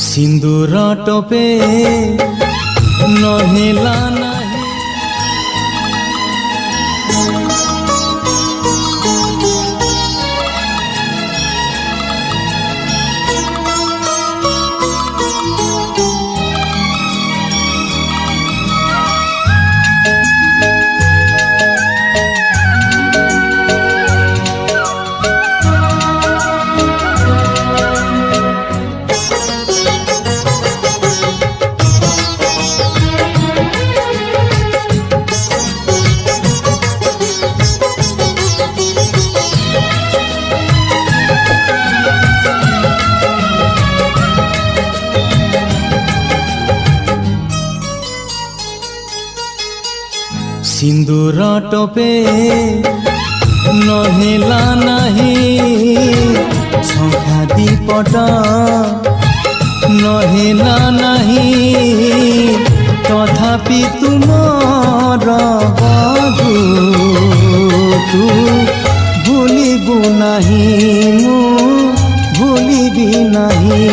सिंदूर टोपे नहेला नहीं। सिंदूर टोपे नहेला नहीं, शंखा दीपट नहेला नहीं, तथापि तुमर बधू तू भूलिबु नहीं, मु भूलिबी नहीं।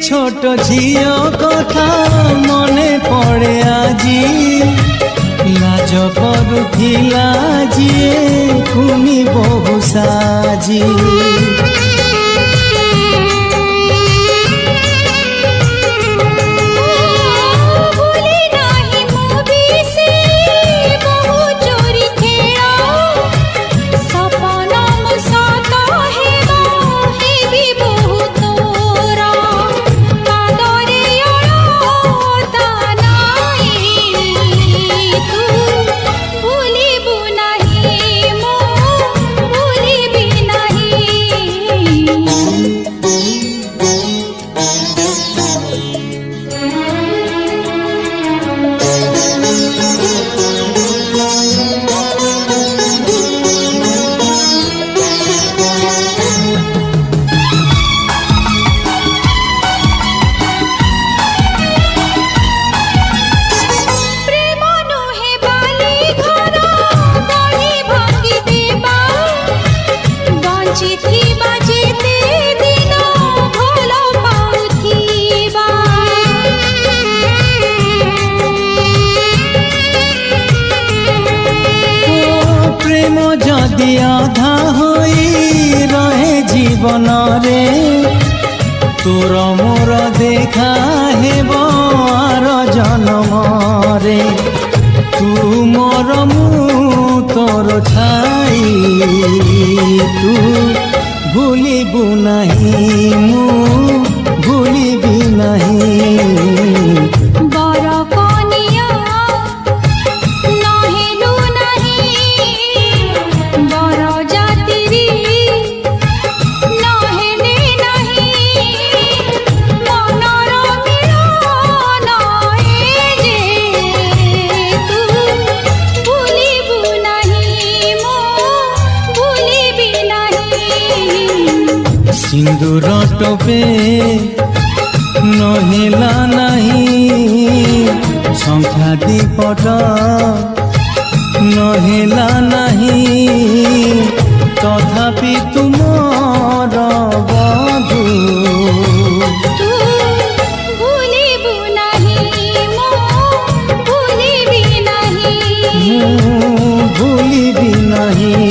छोट झियो कथा मने पड़े आजी, लाज करुथिला जिए कुनी बहु साजी। जदि आधा होई रहे जीवन रे, तोर मोर देखा हेब आर जन्म रे। तू मोर मु तोर छाई, तू भूलिबु नहीं, मु भूलिबी नहीं। सिंदूर टोपे नहेला नहीं, शंखा दीपट नहेला नहीं, तथापि तुमर बधू ମୁଁ ଭୁଲିବି ନାହିଁ।